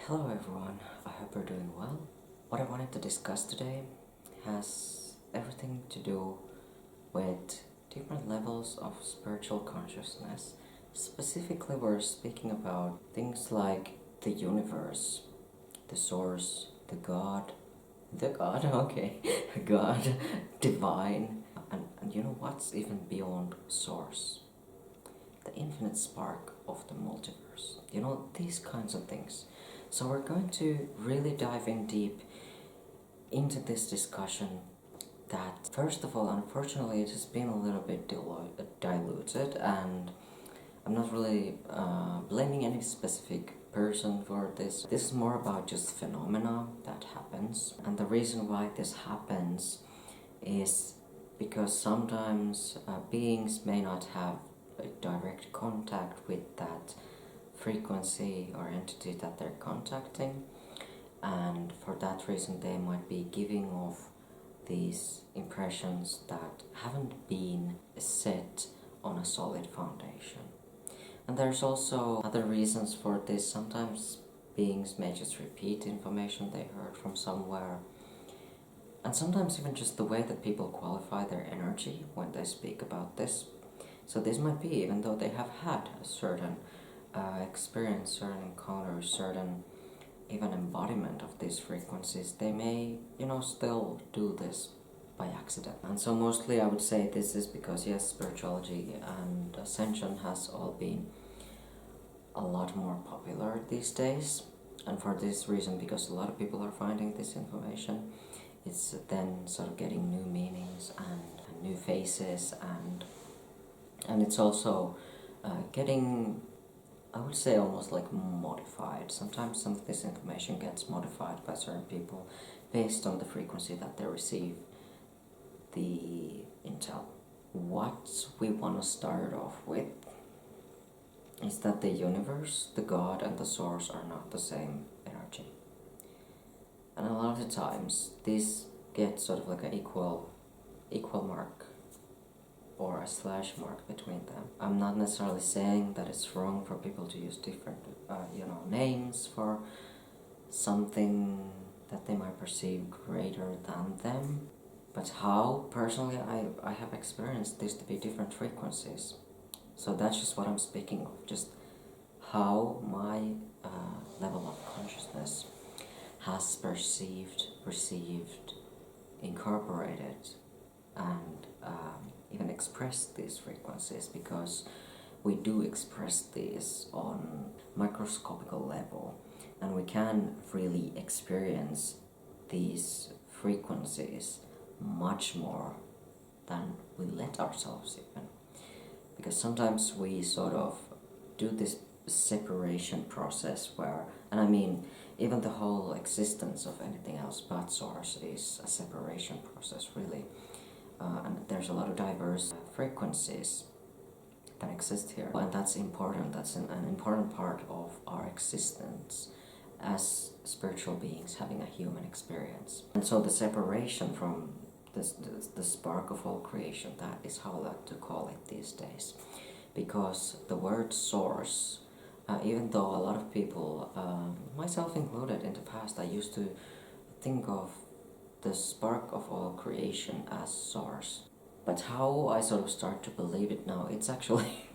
Hello everyone, I hope you're doing well. What I wanted to discuss today has everything to do with different levels of spiritual consciousness. Specifically, we're speaking about things like the universe, the source, okay, God, divine, and you know what's even beyond source? The infinite spark of the multiverse. You know, these kinds of things. So we're going to really dive in deep into this discussion that, first of all, unfortunately, it has been a little bit diluted, and I'm not really blaming any specific person for this. This is more about just phenomena that happens, and the reason why this happens is because sometimes beings may not have a direct contact with that frequency or entity that they're contacting, and for that reason they might be giving off these impressions that haven't been set on a solid foundation. And there's also other reasons for this. Sometimes beings may just repeat information they heard from somewhere, and sometimes even just the way that people qualify their energy when they speak about this. So this might be even though they have had a certain experience, certain encounters, certain even embodiment of these frequencies, they may, still do this by accident. And so mostly I would say this is because, yes, spirituality and ascension has all been a lot more popular these days. And for this reason, because a lot of people are finding this information, it's then sort of getting new meanings and new faces, and it's also getting, I would say, almost like modified. Sometimes some of this information gets modified by certain people based on the frequency that they receive the intel. What we want to start off with is that the universe, the God, and the source are not the same energy. And a lot of the times, this gets sort of like an equal mark or a slash mark between them. I'm not necessarily saying that it's wrong for people to use different, names for something that they might perceive greater than them. But how, personally, I have experienced this to be different frequencies. So that's just what I'm speaking of, just how my level of consciousness has perceived, received, incorporated, and even expressed these frequencies, because we do express these on microscopical level, and we can really experience these frequencies much more than we let ourselves even, because sometimes we sort of do this separation process where, and I mean, even the whole existence of anything else but source is a separation process, really. And there's a lot of diverse frequencies that exist here, and that's important. That's an important part of our existence as spiritual beings having a human experience. And so the separation from the spark of all creation, that is how I like to call it these days, because the word source, even though a lot of people, myself included in the past, I used to think of the spark of all creation as source. But how I sort of start to believe it now, it's actually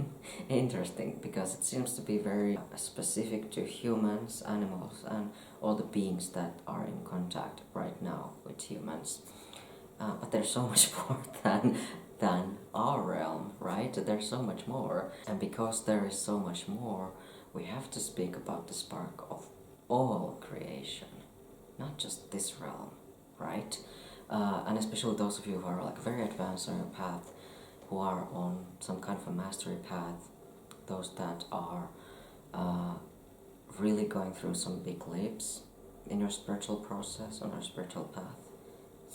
interesting, because it seems to be very specific to humans, animals, and all the beings that are in contact right now with humans. But there's so much more than our realm, right? There's so much more. And because there is so much more, we have to speak about the spark of all creation, not just this realm, right? And especially those of you who are like very advanced on your path, who are on some kind of a mastery path, those that are really going through some big leaps in your spiritual process, on your spiritual path,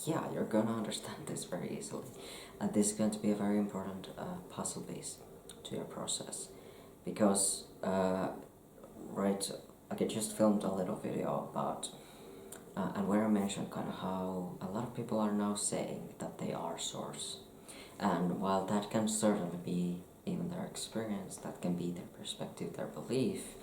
yeah, you're gonna understand this very easily. And this is going to be a very important puzzle piece to your process, because I just filmed a little video about and where I mentioned kind of how a lot of people are now saying that they are source. And while that can certainly be even their experience, that can be their perspective, their belief,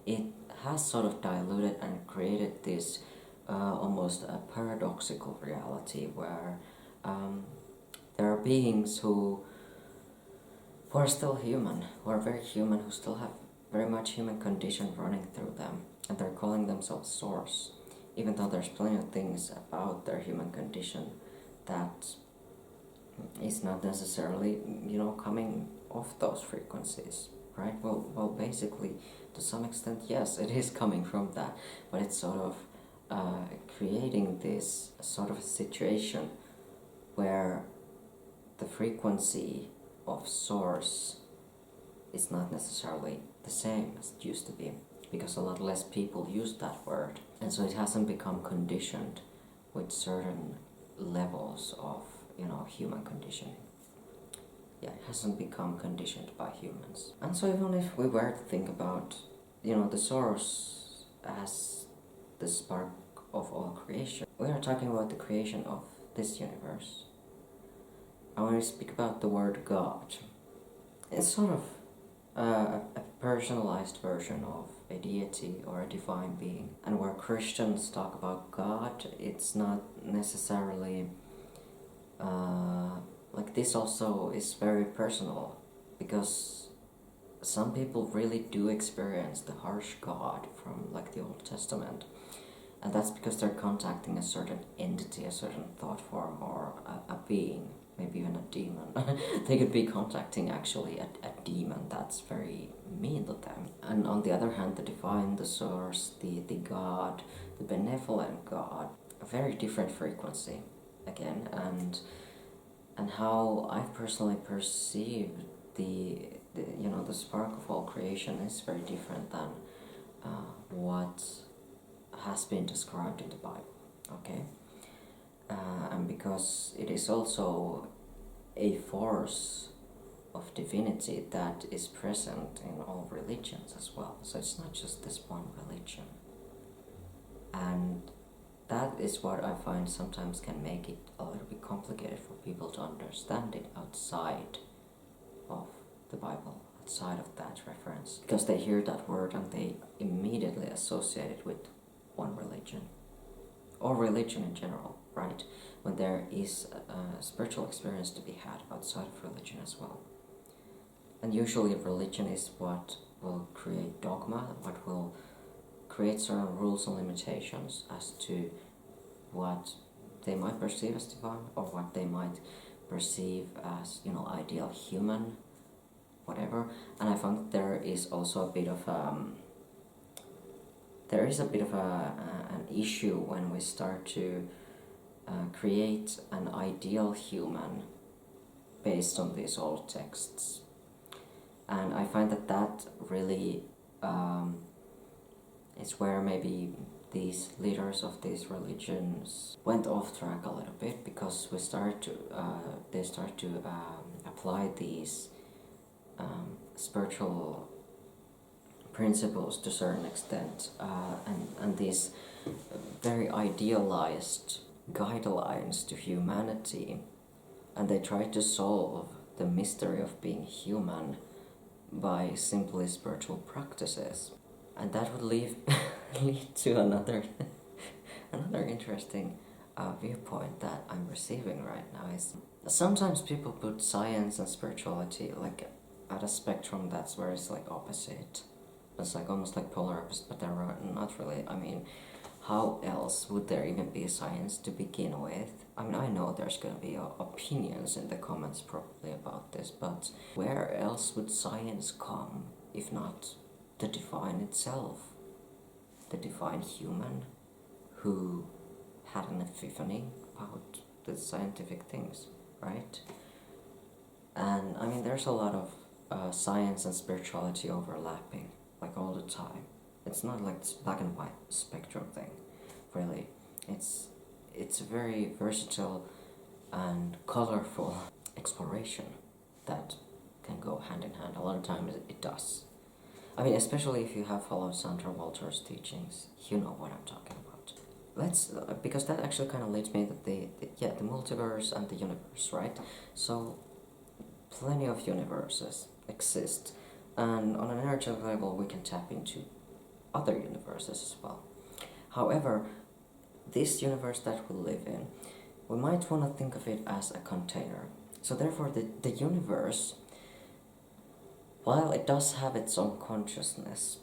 it has sort of diluted and created this almost a paradoxical reality where there are beings who are still human, who are very human, who still have very much human condition running through them, and they're calling themselves Source, even though there's plenty of things about their human condition that is not necessarily, coming off those frequencies, right? Well, basically, to some extent, yes, it is coming from that, but it's sort of creating this sort of situation where the frequency of Source is not necessarily the same as it used to be, because a lot less people use that word, and so it hasn't become conditioned with certain levels of human conditioning. Yeah, it hasn't become conditioned by humans. And so even if we were to think about the Source as the spark of all creation, we are talking about the creation of this universe. And when we speak about the word God, it's sort of a personalized version of a deity or a divine being. And where Christians talk about God, it's not necessarily like this. Also is very personal, because some people really do experience the harsh God from like the Old Testament, and that's because they're contacting a certain entity, a certain thought form, or a being, maybe even a demon. They could be contacting actually a demon that's very mean to them. And on the other hand, the divine, the Source, the God, the benevolent God, a very different frequency again. And how I've personally perceived the spark of all creation is very different than what has been described in the Bible. Okay. And because it is also a force of divinity that is present in all religions as well. So it's not just this one religion. And that is what I find sometimes can make it a little bit complicated for people to understand it outside of the Bible, outside of that reference. Because they hear that word and they immediately associate it with one religion, or religion in general, right? When there is a spiritual experience to be had outside of religion as well. And usually religion is what will create dogma, what will create certain rules and limitations as to what they might perceive as divine, or what they might perceive as, ideal human, whatever. And I found there is also a bit of an issue when we start to create an ideal human based on these old texts. And I find that really is where maybe these leaders of these religions went off track a little bit, because they start to apply these spiritual principles to a certain extent, and these very idealized guidelines to humanity, and they try to solve the mystery of being human by simply spiritual practices. And that would lead to another interesting viewpoint that I'm receiving right now. Is sometimes people put science and spirituality like at a spectrum that's where it's like opposite. It's like almost like polar opposite, but they're not really. I mean, how else would there even be science to begin with? I mean, I know there's going to be opinions in the comments probably about this, but where else would science come if not the divine itself? The divine human who had an epiphany about the scientific things, right? And I mean, there's a lot of science and spirituality overlapping, like all the time. It's not like this black and white spectrum thing, really. It's a very versatile and colorful exploration that can go hand in hand. A lot of times it does. I mean, especially if you have followed Sandra Walter's teachings, you know what I'm talking about. Because that actually kind of leads me to the multiverse and the universe, right? So, plenty of universes exist, and on an energetic level we can tap into other universes as well. However, this universe that we live in, we might want to think of it as a container. So therefore the universe, while it does have its own consciousness,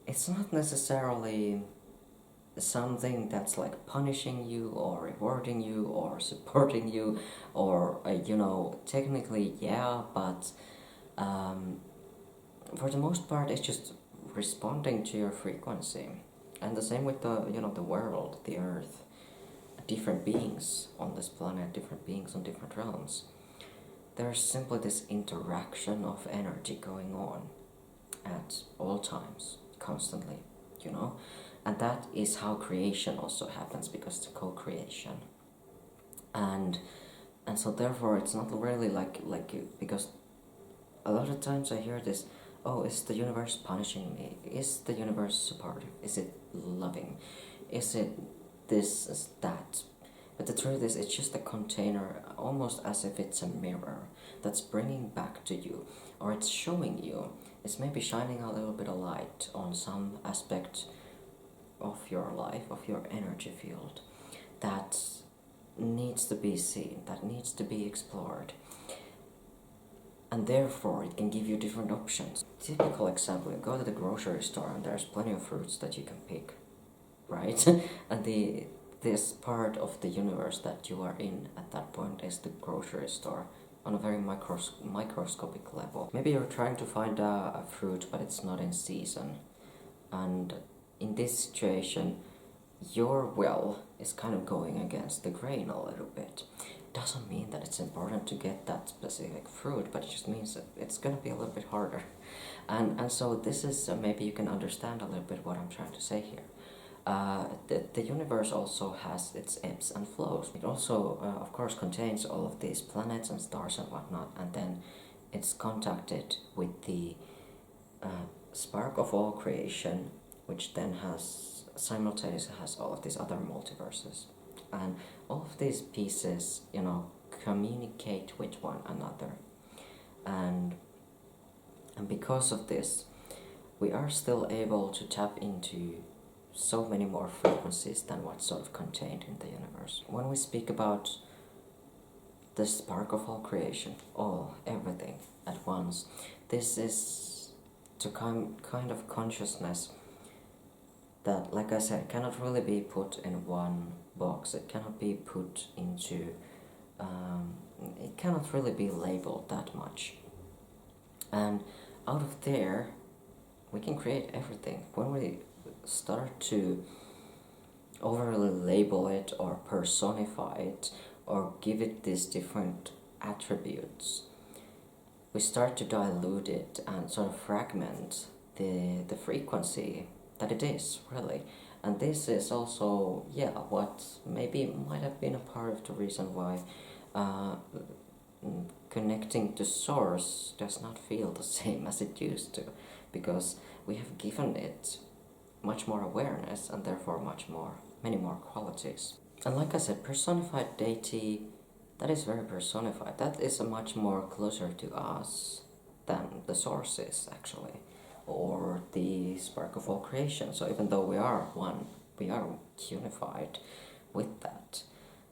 it's not necessarily something that's like punishing you or rewarding you or supporting you or technically yeah, but for the most part it's just responding to your frequency. And the same with the world, the earth, different beings on this planet, different beings on different realms. There's simply this interaction of energy going on at all times, constantly, and that is how creation also happens, because it's co-creation. And so therefore it's not really like because a lot of times I hear this, oh, is the universe punishing me? Is the universe supportive? Is it loving? Is it this, is that? But the truth is, it's just a container, almost as if it's a mirror that's bringing back to you, or it's showing you, it's maybe shining a little bit of light on some aspect of your life, of your energy field, that needs to be seen, that needs to be explored. And therefore it can give you different options. Typical example, you go to the grocery store and there's plenty of fruits that you can pick, right? And this part of the universe that you are in at that point is the grocery store on a very microscopic level. Maybe you're trying to find a fruit, but it's not in season. And in this situation, your will is kind of going against the grain a little bit. Doesn't mean that it's important to get that specific fruit, but it just means that it's going to be a little bit harder. And so this is, maybe you can understand a little bit what I'm trying to say here. The universe also has its ebbs and flows. It also, of course, contains all of these planets and stars and whatnot, and then it's contacted with the spark of all creation, which then simultaneously has all of these other multiverses. And all of these pieces, communicate with one another. And because of this, we are still able to tap into so many more frequencies than what's sort of contained in the universe. When we speak about the spark of all creation, everything at once, this is to kind of consciousness that, like I said, cannot really be put in one box. It cannot be put into, it cannot really be labeled that much. And out of there, we can create everything. When we start to overly label it or personify it or give it these different attributes, we start to dilute it and sort of fragment the frequency that it is, really. And this is also, what maybe might have been a part of the reason why connecting to source does not feel the same as it used to, because we have given it much more awareness and therefore many more qualities. And like I said, personified deity, that is very personified. That is a much more closer to us than the source is, actually, or the spark of all creation. So even though we are one, we are unified with that,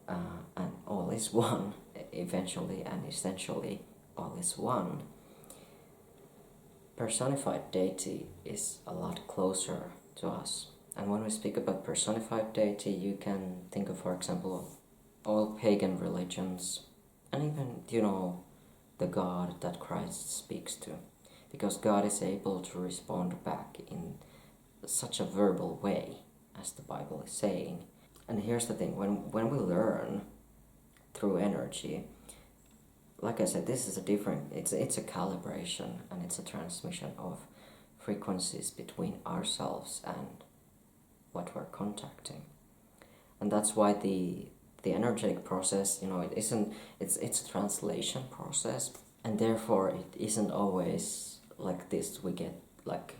and all is one, eventually and essentially all is one. Personified deity is a lot closer to us. And when we speak about personified deity, you can think of, for example, all pagan religions, and even, the God that Christ speaks to. Because God is able to respond back in such a verbal way, as the Bible is saying. And here's the thing, when we learn through energy, like I said, this is it's a calibration, and it's a transmission of frequencies between ourselves and what we're contacting. And that's why the energetic process, it's a translation process, and therefore it isn't always like this. We get like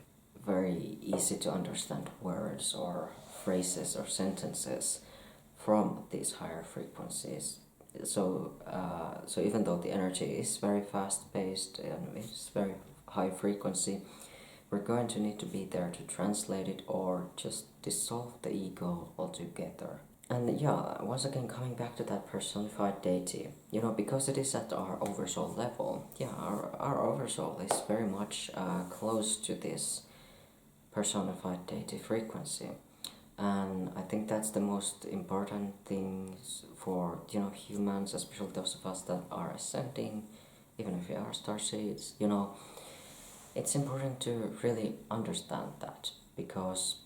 very easy to understand words or phrases or sentences from these higher frequencies. So even though the energy is very fast paced and it's very high frequency, we're going to need to be there to translate it or just dissolve the ego altogether. And yeah, once again, coming back to that personified deity, because it is at our oversoul level, yeah, our oversoul is very much close to this personified deity frequency. And I think that's the most important things for, humans, especially those of us that are ascending, even if we are starseeds, it's important to really understand that because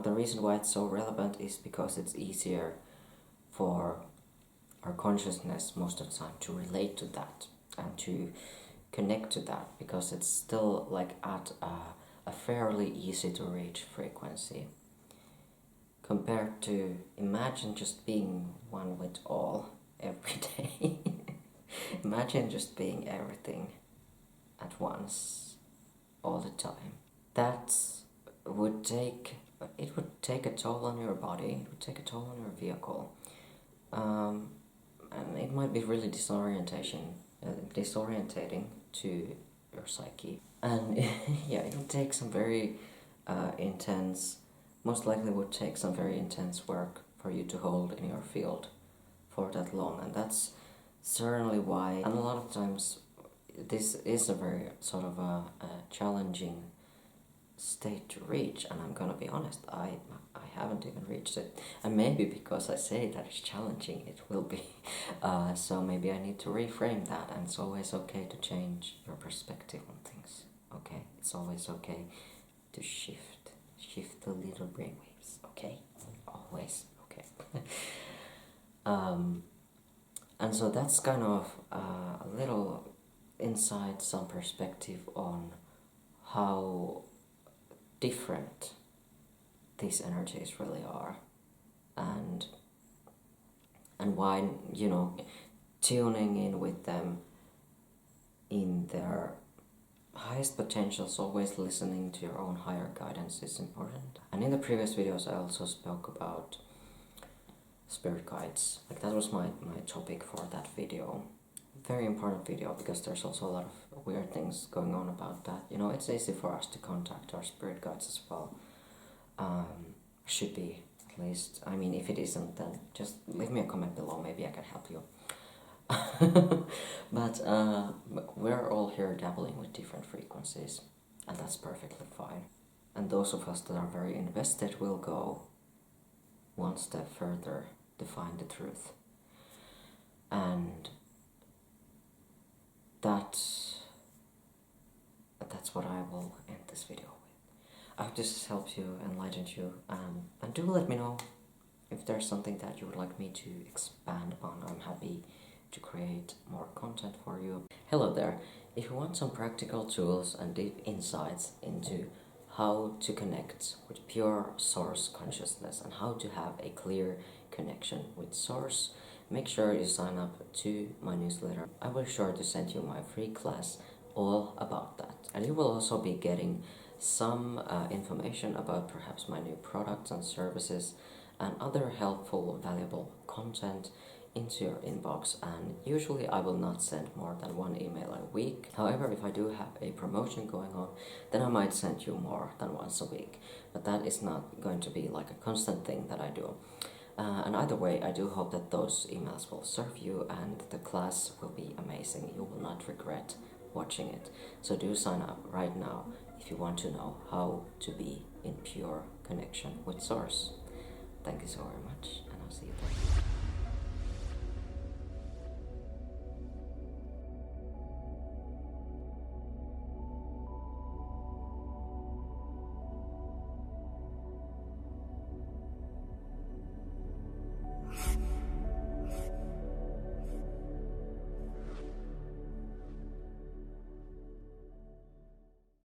the reason why it's so relevant is because it's easier for our consciousness most of the time to relate to that and to connect to that, because it's still like at a fairly easy to reach frequency compared to imagine just being one with all every day. Imagine just being everything at once all the time. That would take a toll on your body, it would take a toll on your vehicle, and it might be really disorientating to your psyche. And yeah, it would take some very most likely would take some very intense work for you to hold in your field for that long. And that's certainly why, and a lot of times, this is a very sort of a challenging state to reach, and I'm gonna be honest, I haven't even reached it, and maybe because I say that it's challenging, it will be. So maybe I need to reframe that, and it's always okay to change your perspective on things. Okay, it's always okay to shift the little brainwaves. Okay, always okay. And so that's kind of a little insight, some perspective on how different these energies really are, and why, tuning in with them in their highest potentials, always listening to your own higher guidance is important. And in the previous videos I also spoke about spirit guides. Like, that was my topic for that video. Very important video, because there's also a lot of weird things going on about that. It's easy for us to contact our spirit guides as well. Should be, at least. I mean, if it isn't, then just leave me a comment below, maybe I can help you. But we're all here dabbling with different frequencies, and that's perfectly fine. And those of us that are very invested will go one step further to find the truth. And that's what I will end this video with. I hope this has helped you, enlightened you, and do let me know if there's something that you would like me to expand upon. I'm happy to create more content for you. Hello there. If you want some practical tools and deep insights into how to connect with pure source consciousness and how to have a clear connection with source, make sure you sign up to my newsletter. I will sure to send you my free class all about that. And you will also be getting some information about perhaps my new products and services and other helpful, valuable content into your inbox. And usually I will not send more than one email a week. However, if I do have a promotion going on, then I might send you more than once a week. But that is not going to be like a constant thing that I do. And either way, I do hope that those emails will serve you and the class will be amazing. You will not regret watching it. So do sign up right now if you want to know how to be in pure connection with Source. Thank you so very much, and I'll see you there.